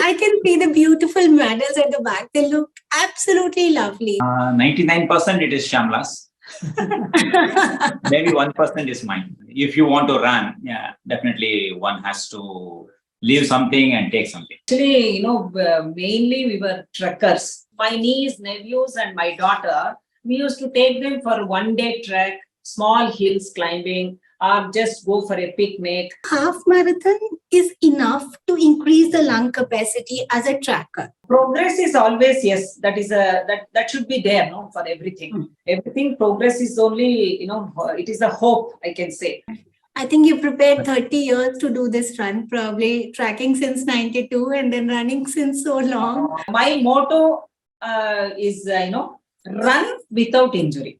I can see the beautiful medals at the back. They look absolutely lovely. 99% it is Shamala's. Maybe 1% is mine. If you want to run, yeah, definitely one has to leave something and take something. Actually, mainly we were trekkers. My niece, nephews, and my daughter, we used to take them for one-day trek, small hills climbing, or just go for a picnic. Half marathon is enough to increase the lung capacity as a tracker. Progress is always, yes, that should be there, no, for everything. Everything progress is only, it is a hope, I can say. I think you prepared 30 years to do this run, probably tracking since 92 and then running since so long. My motto is, run without injury.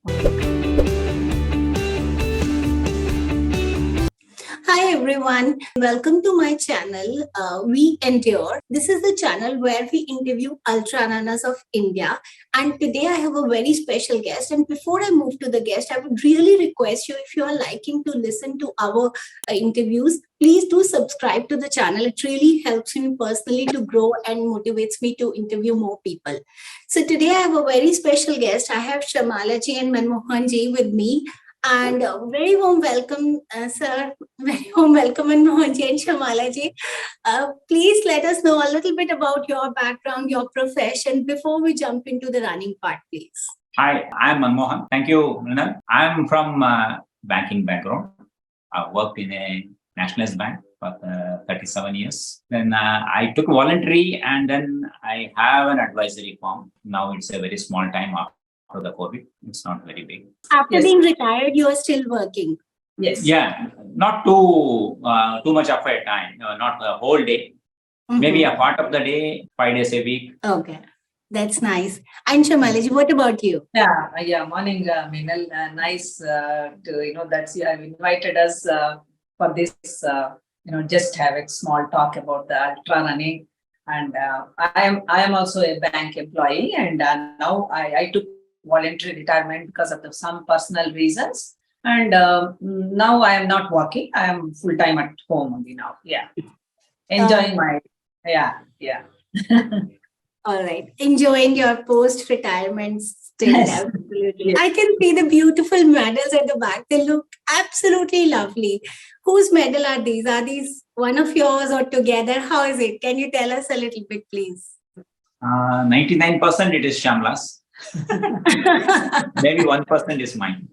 Hi everyone, welcome to my channel, WeEndure. This is the channel where we interview ultra runners of India, and today I have a very special guest. And before I move to the guest, I would really request you, if you are liking to listen to our interviews, please do subscribe to the channel. It really helps me personally to grow and motivates me to interview more people. So today I have a very special guest. I have Shamala Ji and Manmohan Ji with me. And very warm welcome, sir. Very warm welcome, Manmohan Ji and Shamala Ji. Please let us know a little bit about your background, your profession, before we jump into the running part, please. Hi, I'm Manmohan. Thank you, Malnad. I'm from banking background. I worked in a nationalized bank for 37 years. Then I took voluntary, and then I have an advisory firm. Now it's a very small time after the COVID. It's not very big. After being retired, you are still working. Yes. Yeah, not too much of a time, not the whole day. Maybe a part of the day, 5 days a week. Okay, that's nice. And Shamala Ji, what about you? Yeah. Morning, Minal. Nice to that you have invited us for this. Just have a small talk about the ultra running. And I am also a bank employee, and now I took voluntary retirement because of some personal reasons, and now I am not working. I am full time at home only now. Yeah, enjoying my All right, enjoying your post retirement stint. Yes. Absolutely. I can see the beautiful medals at the back. They look absolutely lovely. Whose medal are these? Are these one of yours or together? How is it? Can you tell us a little bit, please? 99% it is Shamala's. Maybe 1% is mine.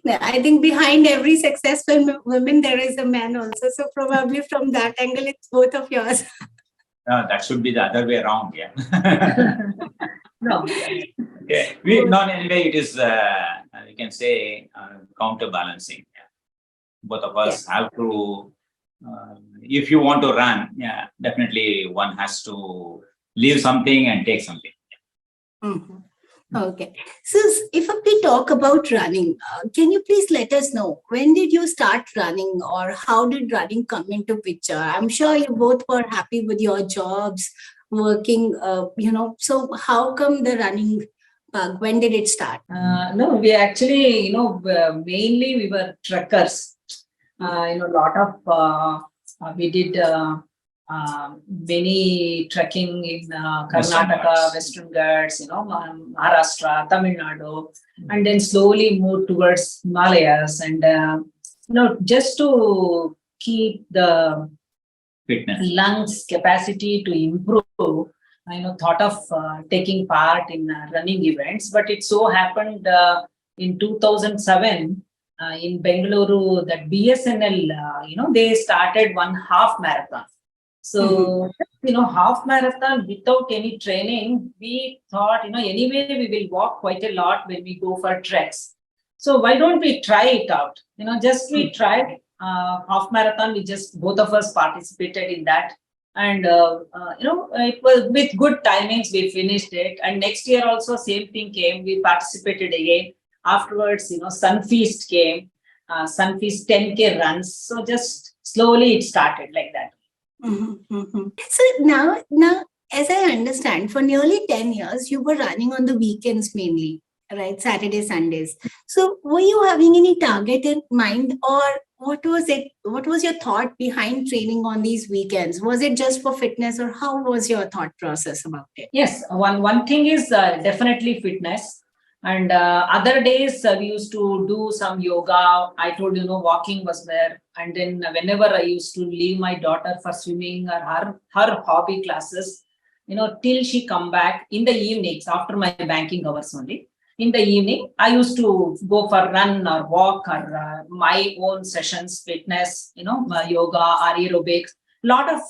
I think behind every successful woman, there is a man also. So probably from that angle, it's both of yours. That should be the other way around, yeah. No. Okay. Anyway, it is, we can say, counterbalancing. Yeah. Both of us have to, if you want to run, yeah, definitely one has to leave something and take something. Okay. So if we talk about running, can you please let us know, when did you start running, or how did running come into picture? I'm sure you both were happy with your jobs, working, so how come the running bug? When did it start? No, we actually, mainly we were trekkers. Lot of, we did many trekking in Karnataka, Western Ghats, Maharashtra, Tamil Nadu, and then slowly moved towards Himalayas, and just to keep the Fitness. lungs capacity to improve. Thought of taking part in running events, but it so happened in 2007 in Bangalore that BSNL, they started one half marathon. So, half marathon without any training, we thought, anyway, we will walk quite a lot when we go for treks. So why don't we try it out? We tried half marathon. Both of us participated in that. And, it was with good timings, we finished it. And next year also, same thing came. We participated again. Afterwards, Sunfeast came, Sunfeast 10K runs. So just slowly it started like that. So now, as I understand, for nearly 10 years, you were running on the weekends mainly, right? Saturday, Sundays. So were you having any target in mind, or what was it? What was your thought behind training on these weekends? Was it just for fitness, or how was your thought process about it? Yes, one thing is definitely fitness. And other days we used to do some yoga. I told walking was there. And then whenever I used to leave my daughter for swimming or her hobby classes, till she come back in the evenings after my banking hours only. In the evening, I used to go for run or walk or my own sessions, fitness, yoga or aerobics. Lot of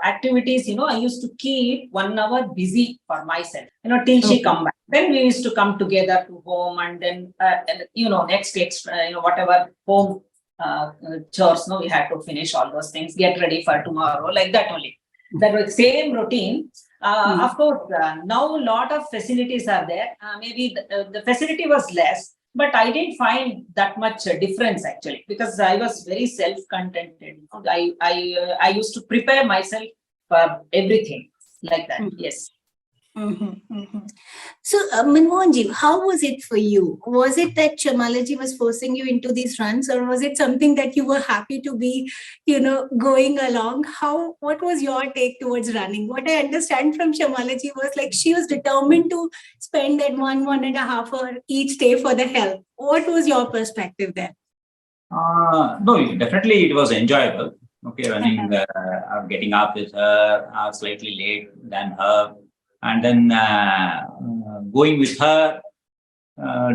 activities, I used to keep 1 hour busy for myself, till she come back. Then we used to come together to home, and then, next, whatever home chores, we had to finish all those things, get ready for tomorrow, like that only. That was same routine. Of course, now a lot of facilities are there. Maybe the facility was less, but I didn't find that much difference actually, because I was very self-contented. I used to prepare myself for everything like that. Yes. So, Manmohan Ji, how was it for you? Was it that Shamala ji was forcing you into these runs, or was it something that you were happy to be, going along? What was your take towards running? What I understand from Shamala ji was like she was determined to spend that 1.5 hour each day for the health. What was your perspective there? No, definitely it was enjoyable. Okay, running, getting up with her, slightly late than her. And then going with her,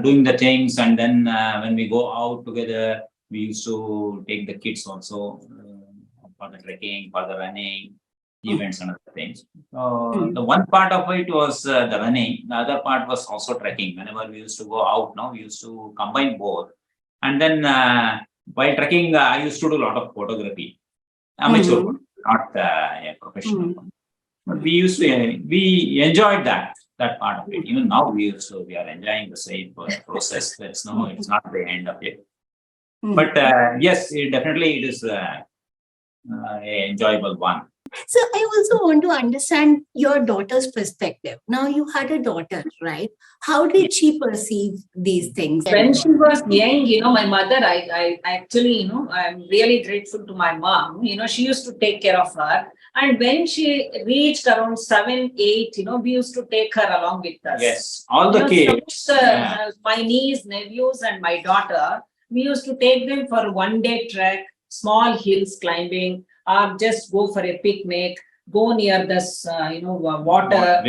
doing the things. And then when we go out together, we used to take the kids also for the trekking, for the running, events and other things. So the one part of it was the running. The other part was also trekking. Whenever we used to go out, we used to combine both. And then while trekking, I used to do a lot of photography. Amateur, not a professional one. But we enjoyed that part of it. Even now we are enjoying the same process. It's not the end of it. But yes, it is an enjoyable one. So I also want to understand your daughter's perspective. Now you had a daughter, right? How did she perceive these things? When she was young, my mother, I actually, I'm really grateful to my mom. She used to take care of her. And when she reached around 7, 8, we used to take her along with us. Yes, all the kids. My niece, nephews, and my daughter, we used to take them for 1-day trek, small hills climbing, or just go for a picnic, go near this, water,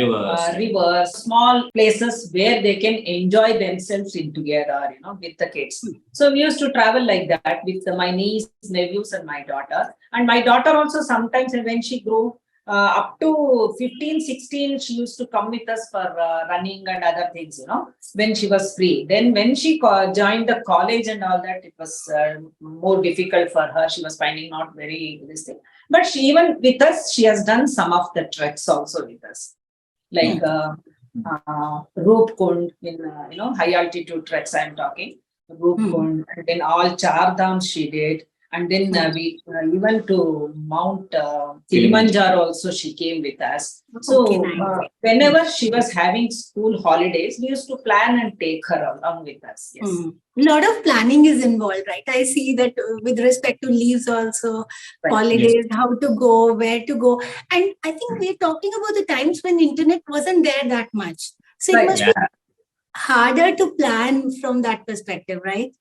rivers, small places where they can enjoy themselves together, with the kids. So we used to travel like that with my niece, nephews, and my daughter. And my daughter also sometimes, when she grew up to 15, 16, she used to come with us for running and other things, when she was free. Then when she joined the college and all that, it was more difficult for her. She was finding not very this thing. But she, even with us, she has done some of the treks also with us, like rope kund in high altitude treks. I'm talking rope kund, and then all char dhams she did. And then we even to Mount Kilimanjaro also she came with us. So whenever she was having school holidays, we used to plan and take her along with us. Yes. A lot of planning is involved, right? I see that with respect to leaves also, holidays, how to go, where to go. And I think we're talking about the times when internet wasn't there that much. So it must be harder to plan from that perspective, right?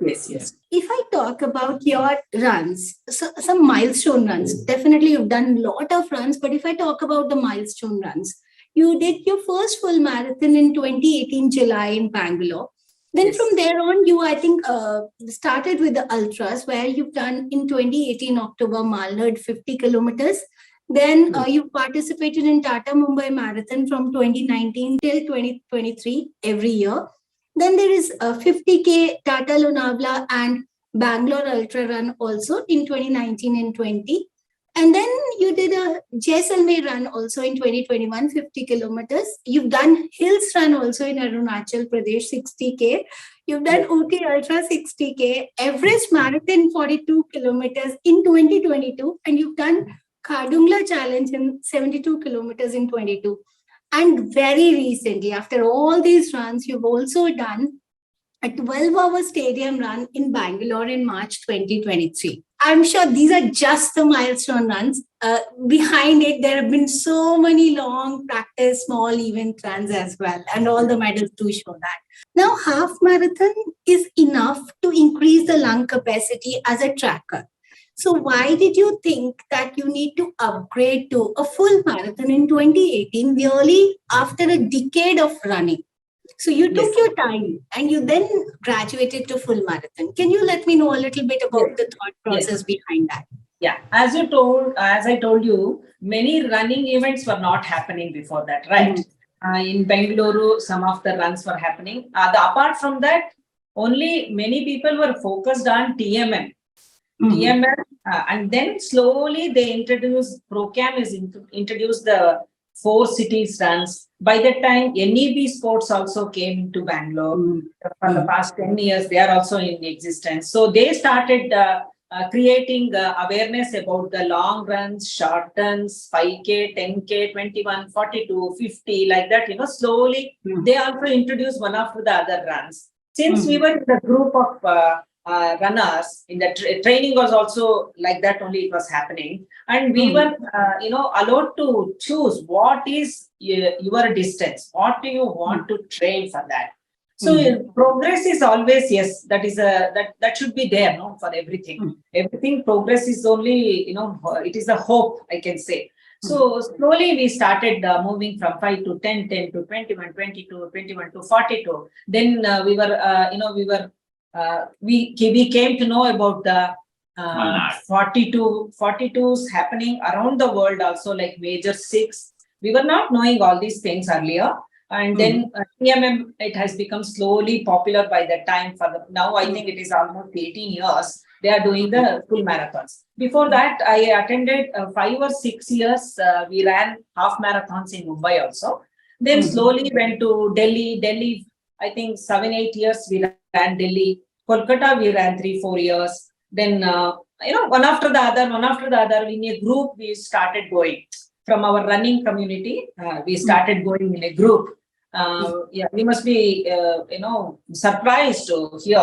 Yes. If I talk about your runs, so some milestone runs, definitely you've done a lot of runs, but if I talk about the milestone runs, you did your first full marathon in 2018 July in Bangalore. Then from there on, you, I think, started with the ultras, where you've done in 2018 October Malnad 50 kilometers. Then you participated in Tata Mumbai Marathon from 2019 till 2023 every year. Then there is a 50K Tata Lonavla and Bangalore Ultra run also in 2019 and 20. And then you did a jaisalmer run also in 2021, 50 kilometers. You've done hills run also in Arunachal Pradesh, 60K. You've done Ooty Ultra 60K, Everest Marathon 42 kilometers in 2022. And you've done Khardungla Challenge in 72 kilometers in 22. And very recently, after all these runs, you've also done a 12-hour stadium run in Bangalore in March 2023. I'm sure these are just the milestone runs. Behind it, there have been so many long practice, small event runs as well, and all the medals do show that. Now, half marathon is enough to increase the lung capacity as a tracker. So, why did you think that you need to upgrade to a full marathon in 2018, nearly after a decade of running? So you took Yes. your time and you then graduated to full marathon. Can you let me know a little bit about the thought process behind that? Yeah, as I told you, many running events were not happening before that, right? In Bangalore, some of the runs were happening. Apart from that, only many people were focused on TMM. And then slowly they introduced introduced the 4 cities runs. By that time, NEB Sports also came into Bangalore. For the past 10 years, they are also in existence. So they started creating awareness about the long runs, short runs, 5K, 10K, 21, 42, 50, like that. Slowly they also introduced one after the other runs. Since we were in the group of runners, in the training was also like that, only it was happening. And we were, allowed to choose what is your distance, what do you want to train for that. So progress is always, yes, that is that should be there, no, for everything. Everything progress is only, it is a hope, I can say. So slowly we started moving from 5 to 10, 10 to 21, 22, 21 to 42. Then we came to know about the 42s happening around the world also, like major 6. We were not knowing all these things earlier. And then TMM, it has become slowly popular by that time. Now I think it is almost 18 years. They are doing the full marathons. Before that, I attended 5 or 6 years. We ran half marathons in Mumbai also. Then slowly went to Delhi. I think 7, 8 years we ran Delhi. Kolkata, we ran 3, 4 years. Then, one after the other, in a group, we started going. From our running community, we started going in a group. We must be, surprised to hear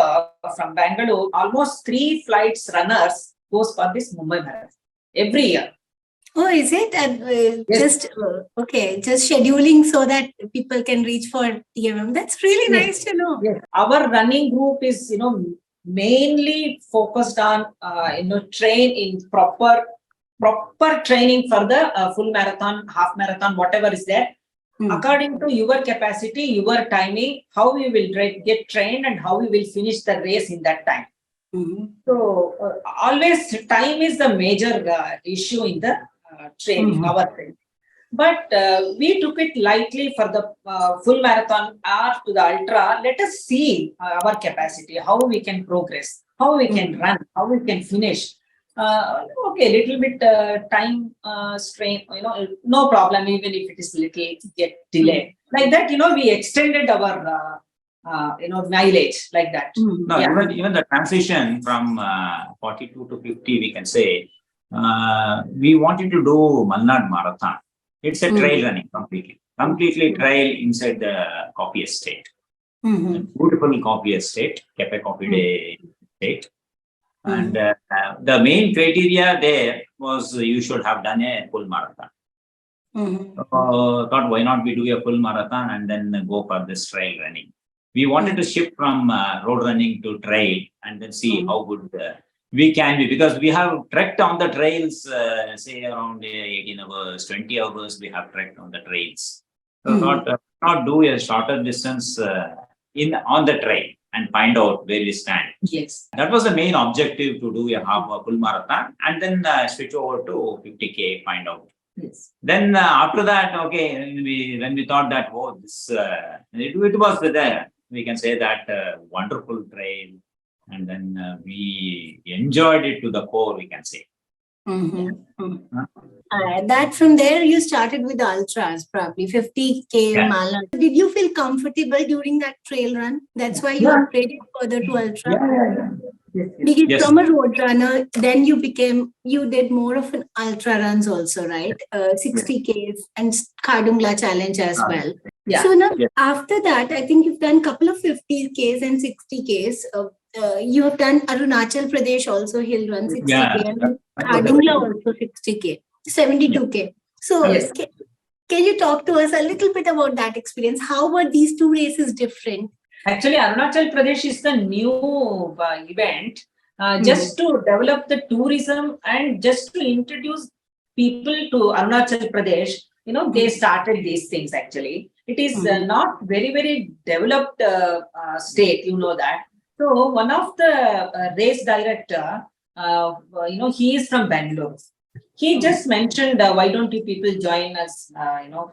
from Bangalore, almost 3 flights runners goes for this Mumbai Marathon every year. Oh, is it? Yes. Just scheduling so that people can reach for TMM. That's really nice to know. Yes. Our running group is, mainly focused on, train in proper training for the full marathon, half marathon, whatever is there. According to your capacity, your timing, how you will get trained and how you will finish the race in that time. So always time is the major issue in the training, our training. But we took it lightly for the full marathon or to the ultra. Let us see our capacity, how we can progress, how we can run, how we can finish. Little bit time strain, no problem, even if it is little get delayed. Like that, we extended our, mileage like that. No, even the transition from 42 to 50, we can say, we wanted to do Malnad Marathon. It's a trail running completely trail inside the coffee estate. Beautiful coffee estate, Cafe Coffee Day estate. And the main criteria there was you should have done a full marathon. Thought, why not we do a full marathon and then go for this trail running. We wanted to shift from road running to trail and then see how good we can be, because we have trekked on the trails, say around 18 hours, 20 hours we have trekked on the trails. So not do a shorter distance on the trail and find out where we stand. Yes. That was the main objective, to do a full marathon and then switch over to 50K, find out. Yes. Then after that, when we thought that, it was there. We can say that wonderful trail, and then we enjoyed it to the core, we can say. That from there you started with the ultras, probably 50K Malnad. Did you feel comfortable during that trail run? That's why you upgraded further to ultra? Because Yes. from a road runner, then you did more of an ultra runs also, right? 60 Ks and Khardungla challenge as well. Yeah. So now Yes. after that, I think you've done a couple of 50 Ks and 60 Ks. You have done Arunachal Pradesh also, he'll run 60 Yeah. K and Khardungla also 60 K, 72 K. So Yes. can you talk to us a little bit about that experience? How were these two races different? Actually, Arunachal Pradesh is the new event just to develop the tourism and just to introduce people to Arunachal Pradesh. They started these things actually. It is not very, very developed state, that. So one of the race director, he is from Bangalore. He just mentioned, why don't you people join us,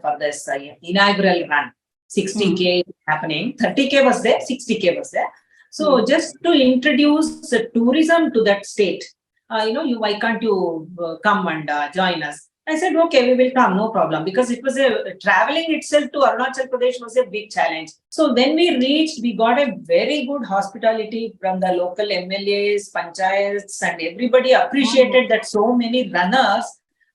for this inaugural run. 60K happening, 30K was there, 60K was there. So just to introduce tourism to that state, why can't you come and join us? I said, okay, we will come, no problem, because it was traveling itself to Arunachal Pradesh was a big challenge. So when we reached, we got a very good hospitality from the local MLAs, panchayats, and everybody appreciated that so many runners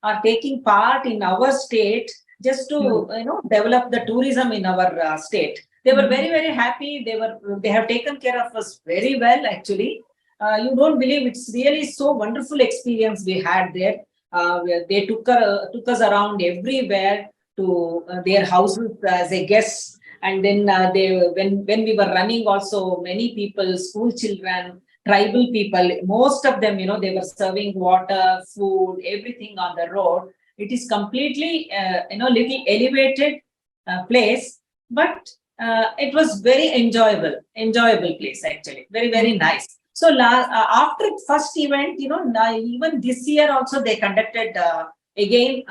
are taking part in our state just to develop the tourism in our state. They were very, very happy. They have taken care of us very well actually. You don't believe, it's really so wonderful experience we had there. Where they took us around everywhere to their houses as a guest, and then when we were running also, many people, school children, tribal people, most of them, they were serving water, food, everything on the road. It is completely, little elevated place, but it was very enjoyable place actually. Very, very nice. So after first event, even this year also they conducted again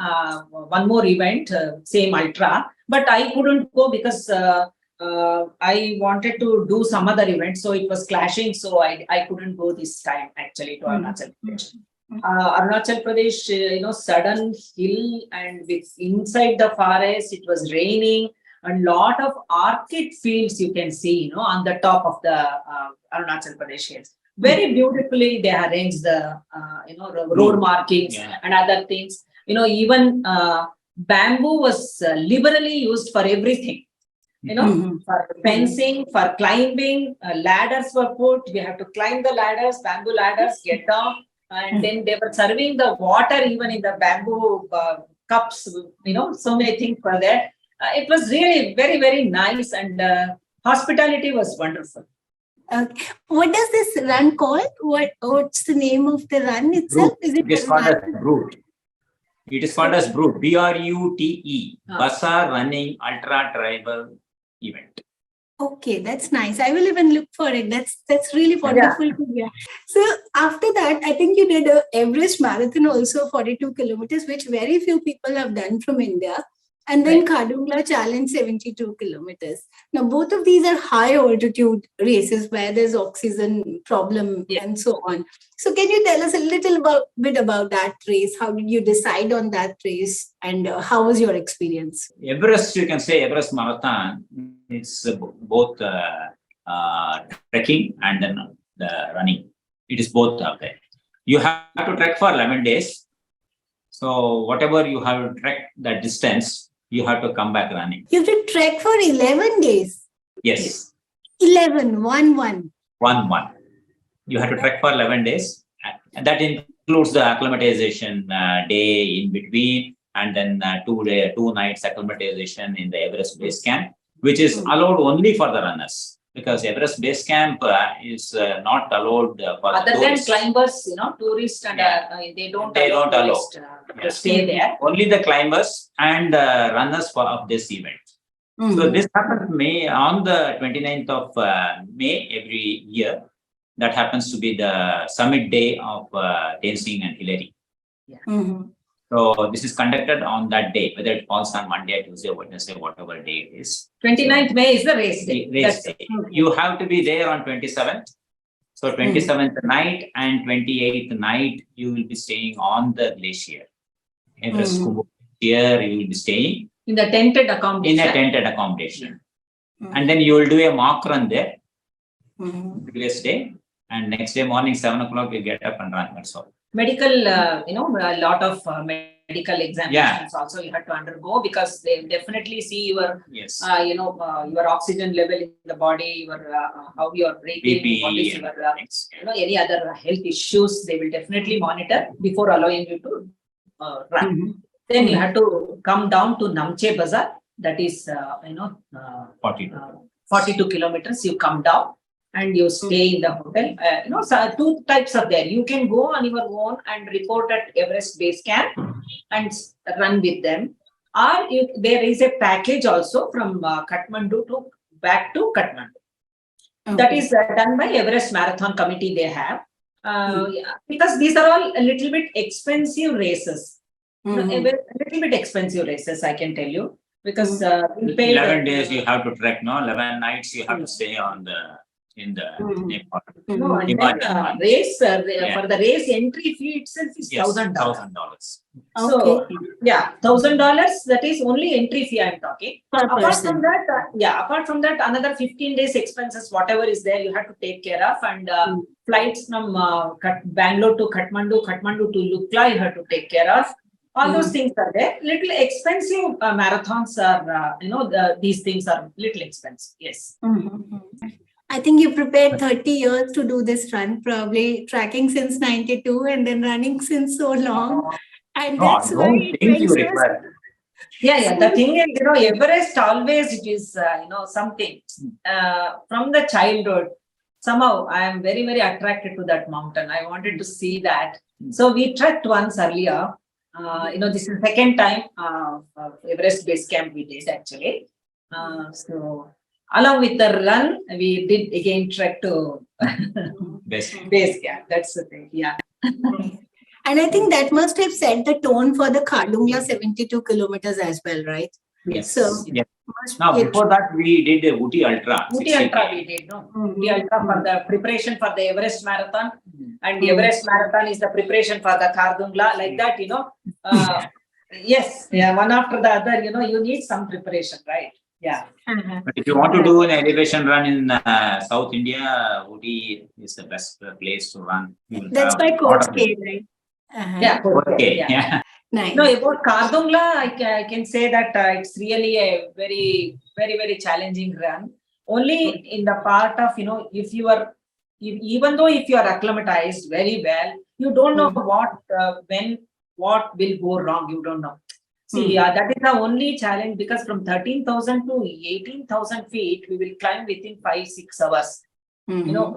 one more event, same ultra, but I couldn't go because I wanted to do some other event, so it was clashing. So I couldn't go this time actually to Arunachal Pradesh. Arunachal Pradesh, sudden hill and with inside the forest, it was raining. A lot of orchid fields you can see, on the top of the Arunachal Pradesh hills. Very beautifully they arranged the, road markings and other things. Even bamboo was liberally used for everything. For fencing, for climbing, ladders were put. We have to climb the ladders, bamboo ladders, get down. And then they were serving the water even in the bamboo cups, so many things were there. It was really very, very nice, and hospitality was wonderful. What does this run called? What's the name of the run itself? It is called as Brute. It is called as Brute. BRUTE. Basa Running Ultra Tribal Event. Okay, that's nice. I will even look for it. That's really wonderful to hear. So after that, I think you did a Everest Marathon also, 42 kilometers, which very few people have done from India. And then Khardungla Challenge, 72 kilometers. Now, both of these are high altitude races where there's oxygen problem and so on. So can you tell us a little bit about that race? How did you decide on that race? And how was your experience? Everest, you can say Everest Marathon, it's both trekking and then the running. It is both out there. You have to trek for 11 days. So whatever you have to trek that distance, you have to come back running. You have to trek for 11 days? Yes. 11, 1. You have to trek for 11 days. And that includes the acclimatization day in between, and then 2 nights acclimatization in the Everest Base Camp, which is allowed only for the runners. Because Everest Base Camp is not allowed for other tourists. Than climbers, tourists, and they don't allow tourists to stay there. Only the climbers and runners of this event. So this happens on the 29th of May every year. That happens to be the summit day of Tenzing and Hillary. So this is conducted on that day, whether it falls on Monday, Tuesday, Wednesday, whatever day it is. 29th May is the race day. You have to be there on 27th. So 27th night and 28th night, you will be staying on the glacier. Everest here, you will be staying in the tented accommodation. And then you will do a mock run there, previous day. And next day morning, 7 o'clock, you get up and run. That's all. Medical, a lot of medical examinations also you have to undergo, because they definitely see your, Yes. your oxygen level in the body, your how you are breathing, BP, what is your, any other health issues, they will definitely monitor before allowing you to run. Then you have to come down to Namche Bazaar. That is, 42 kilometers. You come down and you stay in the hotel. So two types are there. You can go on your own and report at Everest Base Camp and run with them. Or there is a package also from Kathmandu to back to Kathmandu. Okay. That is done by Everest Marathon Committee. They have because these are all a little bit expensive races. A little bit expensive races, I can tell you, because we pay 11 days you have to trek. No, 11 nights you have to stay on in the Nepal. No, and then, race for the race entry fee itself is $1,000. $1,000. So $1,000. That is only entry fee I'm talking. Apart from that, another 15 days expenses, whatever is there, you have to take care of, and flights from Bangalore to Kathmandu, Kathmandu to Lukla, you have to take care of. All those things are there. Little expensive marathons are, these things are little expensive. Yes. I think you prepared 30 years to do this run, probably tracking since 92 and then running since so long. And that's why it think you require. The thing is, Everest always it is, something from the childhood. Somehow I am very, very attracted to that mountain. I wanted to see that. So we trekked once earlier. This is the second time Everest Base Camp we did actually. So along with the run, we did again trek to base camp. That's the thing. Yeah. And I think that must have set the tone for the Khardungla 72 kilometers as well, right? Yes. So, yes. Now, before that, we did the Ooty Ultra. Ooty Ultra we did, no? Ooty Ultra for the preparation for the Everest Marathon. And the Everest Marathon is the preparation for the Khardungla. Like that, yes, one after the other, you need some preparation, right? Yeah. But if you want to do an elevation run in South India, Ooty is the best place to run. That's by Coach K, right? Yeah, yeah. Nice. No, about Khardungla, I can say that it's really a very, very, very challenging run. Only in the part of, even though if you are acclimatized very well, you don't know what will go wrong, you don't know. See, that is the only challenge, because from 13,000 to 18,000 feet, we will climb within 5-6 hours. The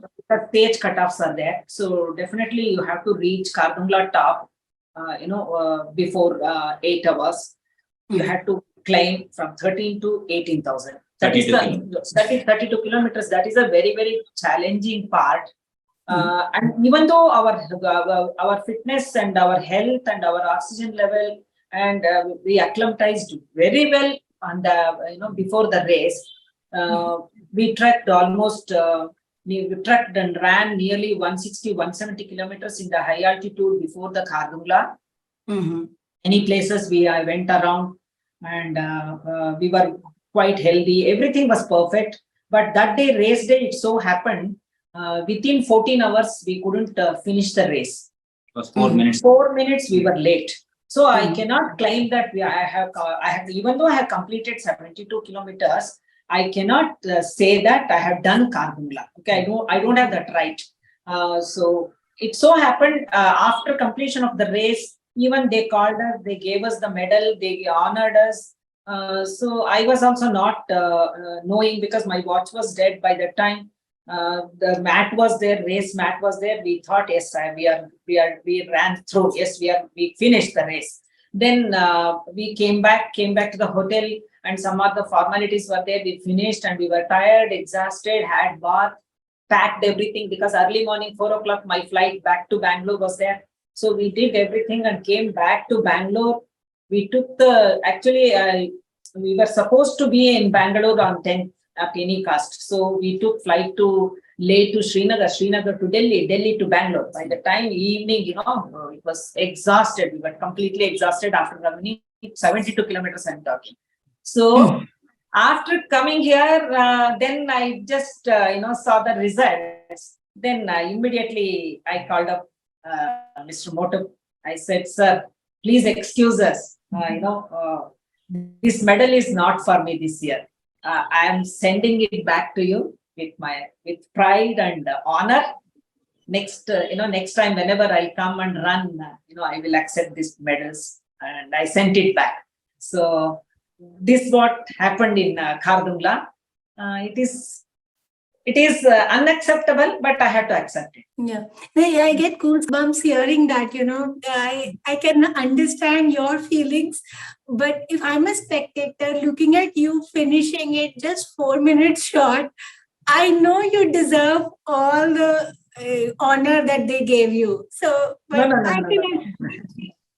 stage cutoffs are there. So definitely you have to reach Khardungla top, before 8 hours. You have to climb from 13 to 18,000. That is 32 kilometers. That is a very, very challenging part. And even though our fitness and our health and our oxygen level, and we acclimatized very well on the before the race, we trekked almost. We trekked and ran nearly 160-170 kilometers in the high altitude before the Khardungla. Many places I went around, and we were quite healthy. Everything was perfect. But that day, race day, it so happened, within 14 hours, we couldn't finish the race. It was 4 minutes. 4 minutes, we were late. So I cannot claim that I have, even though I have completed 72 kilometers, I cannot say that I have done Khardungla. Okay, I don't have that right. So it so happened after completion of the race, even they called us, they gave us the medal, they honored us. So I was also not knowing, because my watch was dead by that time. The mat was there, race mat was there. We thought, yes, we ran through. Yes, we finished the race. Then we came back to the hotel, and some other formalities were there. We finished and we were tired, exhausted, had bath, packed everything, because early morning, 4 o'clock, my flight back to Bangalore was there. So we did everything and came back to Bangalore. We took we were supposed to be in Bangalore on 10th at any cost. So we took flight to Leh to Srinagar to Delhi, Delhi to Bangalore. By the time evening, it was exhausted. We were completely exhausted after running 72 kilometers, I'm talking. So after coming here, then I just, saw the results. Then immediately I called up Mr. Moto. I said, sir, please excuse us. This medal is not for me this year. I am sending it back to you with pride and honor. Next time whenever I come and run, I will accept these medals, and I sent it back. So this what happened in Khardungla. It is unacceptable, but I had to accept it. Yeah, I get goosebumps hearing that. I can understand your feelings, but if I'm a spectator looking at you finishing it just 4 minutes short, I know you deserve all the honor that they gave you. So, but No. I can.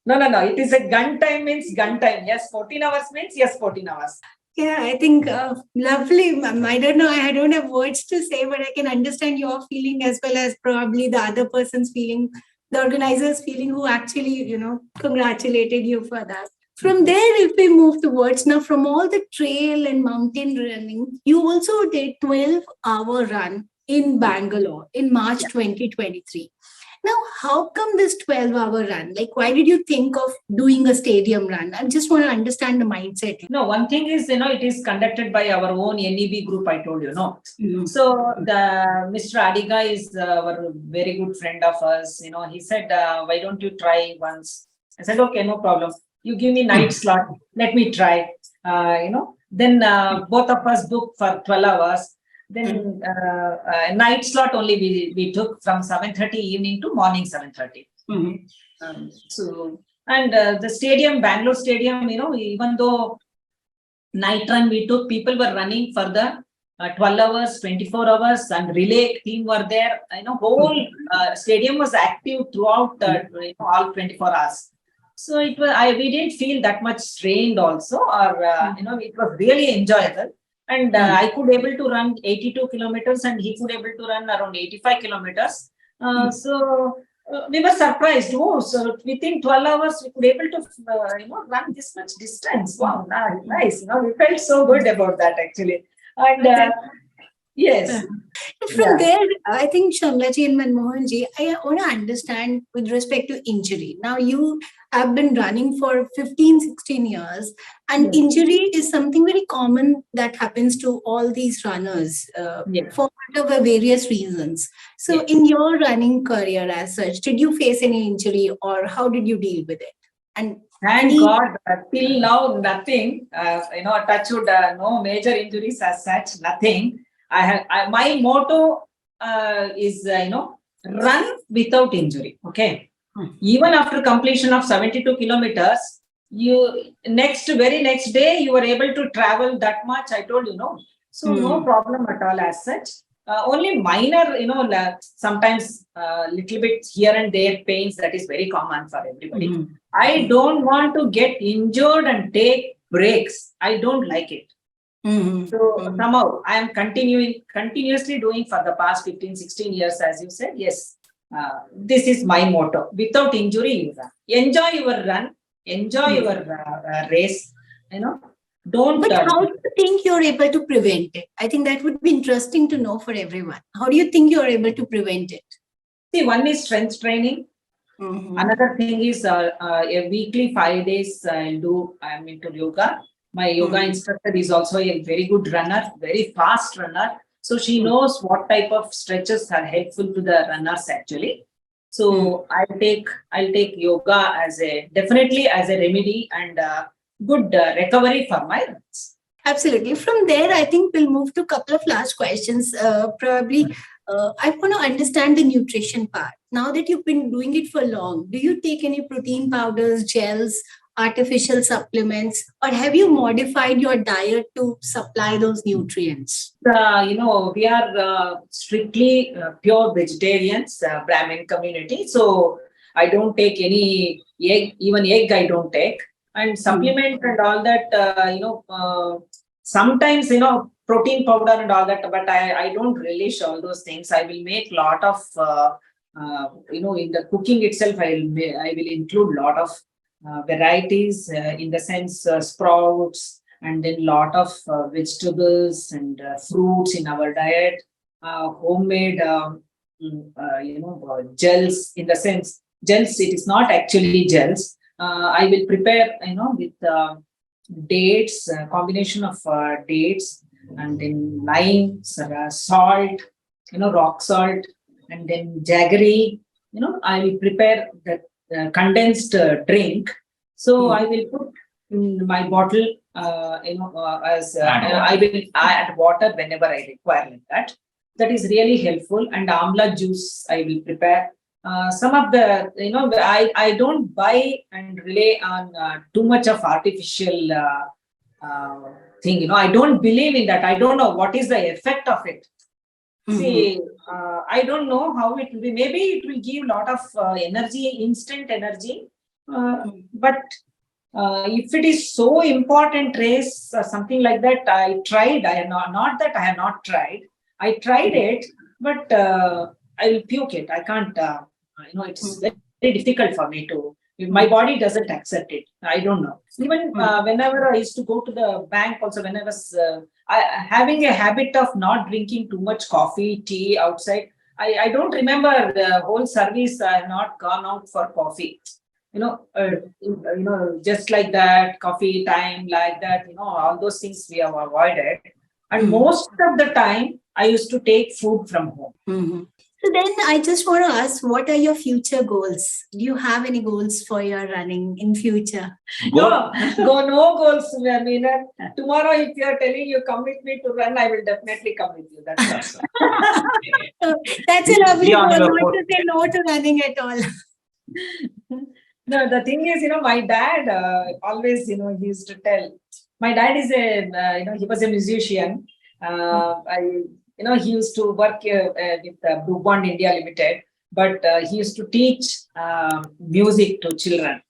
No. It is a gun time means gun time. Yes, 14 hours means yes, 14 hours. Yeah, I think lovely. I don't know. I don't have words to say, but I can understand your feeling as well as probably the other person's feeling, the organizer's feeling who actually, congratulated you for that. From there, if we move towards now, from all the trail and mountain running, you also did 12-hour run in Bangalore in March 2023. Now, how come this 12-hour run? Like, why did you think of doing a stadium run? I just want to understand the mindset. No, one thing is, it is conducted by our own NEB group, I told you, no? Mhm. So, the Mr. Adiga is our very good friend of us. He said, why don't you try once? I said, okay, no problem. You give me night slot, let me try. Then both of us booked for 12 hours. Then night slot only we took from 7:30 evening to morning 7:30. And the stadium, Bangalore stadium, even though night run we took, people were running for the 12 hours, 24 hours, and relay team were there. Whole stadium was active throughout all 24 hours. So we didn't feel that much strained also, or it was really enjoyable. And I could able to run 82 kilometers, and he could able to run around 85 kilometers. So we were surprised. Oh, so within 12 hours we could able to run this much distance. Wow, nice. We felt so good about that actually. And yes. From there, I think Shamala ji and Manmohan ji, I want to understand with respect to injury. Now, you have been running for 15, 16 years, and injury is something very common that happens to all these runners for whatever various reasons. So, in your running career as such, did you face any injury, or how did you deal with it? And thank God, till now, nothing. Touch wood, no major injuries as such, nothing. My motto is, run without injury. Okay. Even after completion of 72 kilometers, very next day, you were able to travel that much. I told you, no. So no problem at all as such. Only minor, sometimes little bit here and there pains, that is very common for everybody. I don't want to get injured and take breaks. I don't like it. So somehow I am continuously doing for the past 15, 16 years, as you said. Yes, this is my motto. Without injury, you run. Enjoy your run. Enjoy your race. Don't. But how do you think you're able to prevent it? I think that would be interesting to know for everyone. How do you think you're able to prevent it? See, one is strength training. Another thing is a weekly 5 days I'm into yoga. My yoga instructor is also a very good runner, very fast runner. So she knows what type of stretches are helpful to the runners actually. So I'll take yoga definitely as a remedy and good recovery for my runs. Absolutely. From there, I think we'll move to a couple of last questions. Probably, I want to understand the nutrition part. Now that you've been doing it for long, do you take any protein powders, gels, artificial supplements, or have you modified your diet to supply those nutrients? We are strictly pure vegetarians, Brahmin community. So I don't take any egg, even egg I don't take. And supplement and all that, sometimes, protein powder and all that, but I don't relish all those things. I will make a lot of, in the cooking itself, I will include a lot of varieties in the sense sprouts, and then lot of vegetables and fruits in our diet, homemade gels, in the sense, gels, it is not actually gels. I will prepare, with dates, combination of dates, and then lime, salt, rock salt, and then jaggery. I will prepare the condensed drink. So I will put in my bottle, I will add water whenever I require, like that. That is really helpful. And amla juice I will prepare. Some of the, I don't buy and rely on too much of artificial thing. I don't believe in that. I don't know what is the effect of it. See, I don't know how it will be. Maybe it will give a lot of energy, instant energy. But if it is so important race, something like that, I tried. I have not that I have not tried. I tried it, but I will puke it. I can't. It's very, very difficult for me to. My body doesn't accept it. I don't know. Even whenever I used to go to the bank, also when I was having a habit of not drinking too much coffee, tea outside. I don't remember the whole service. I have not gone out for coffee. Just like that, coffee time, like that. All those things we have avoided. And most of the time, I used to take food from home. So then I just want to ask, what are your future goals? Do you have any goals for your running in future? No goals. I mean, tomorrow if you are telling you come with me to run, I will definitely come with you. That's all. That's a lovely goal, not to say no to running at all. No, the thing is, my dad always, he used to tell. My dad is he was a musician. He used to work with Blue Bond India Limited, but he used to teach music to children.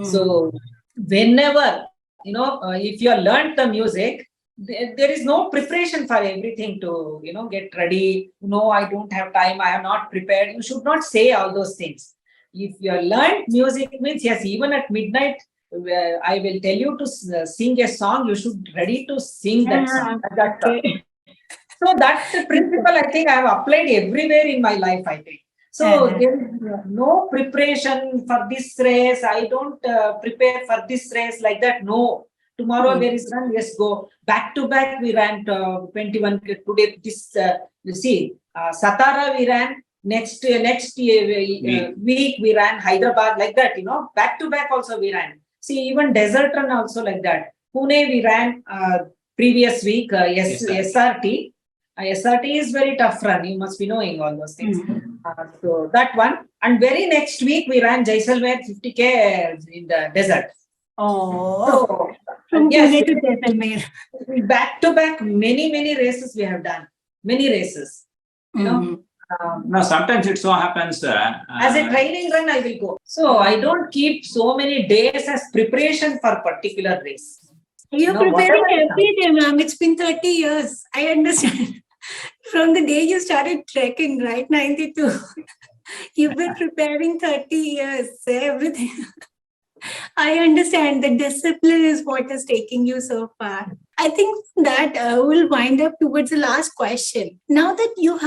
So whenever, if you have learned the music, there is no preparation for everything to, get ready. No, I don't have time. I have not prepared. You should not say all those things. If you have learned music, means yes, even at midnight, I will tell you to sing a song. You should be ready to sing that song. Okay. So that's the principle I think I have applied everywhere in my life, I think. So there is no preparation for this race. I don't prepare for this race like that. No. Tomorrow there is run. Yes, go. Back to back we ran 21. Today this, you see, Satara we ran. Next week we ran Hyderabad, like that, back to back also we ran. See, even desert run also like that. Pune we ran previous week, SRT. SRT is very tough run. You must be knowing all those things. So that one. And very next week we ran Jaisalmer 50K in the desert. Oh, from Pune to Jaisalmer. Back to back, many races we have done. Many races. No, sometimes it so happens. As a training run, I will go. So I don't keep so many days as preparation for particular race. You're preparing every day, ma'am. It's been 30 years. I understand. From the day you started trekking, right? 92. You've been preparing 30 years. Everything. I understand the discipline is what is taking you so far. I think that will wind up towards the last question. Now that you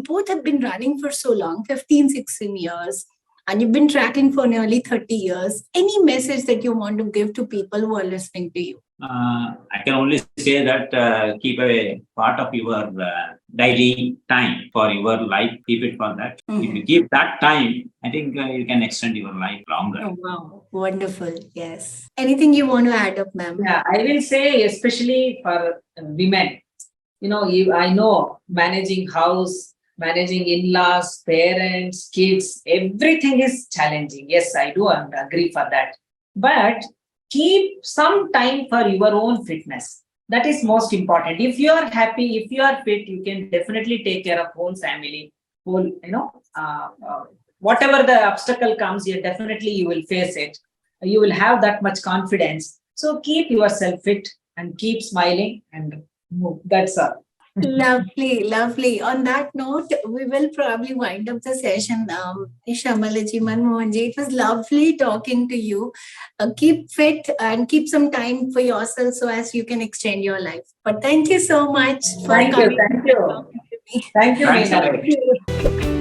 both have been running for so long, 15, 16 years, and you've been tracking for nearly 30 years, any message that you want to give to people who are listening to you? I can only say that keep a part of your daily time for your life. Keep it for that. If you keep that time, I think you can extend your life longer. Oh, wow. Wonderful. Yes. Anything you want to add up, ma'am? Yeah, I will say, especially for women, I know managing house, managing in-laws, parents, kids, everything is challenging. Yes, I do agree for that. But keep some time for your own fitness. That is most important. If you are happy, if you are fit, you can definitely take care of whole family, whatever the obstacle comes, definitely you will face it. You will have that much confidence. So keep yourself fit and keep smiling and move. That's all. Lovely. On that note, we will probably wind up the session. Shamala ji, Manmohan Ji, it was lovely talking to you. Keep fit and keep some time for yourself so as you can extend your life. But thank you so much for coming. Thank you. me. Thank you, Thanks, Meena. Alex.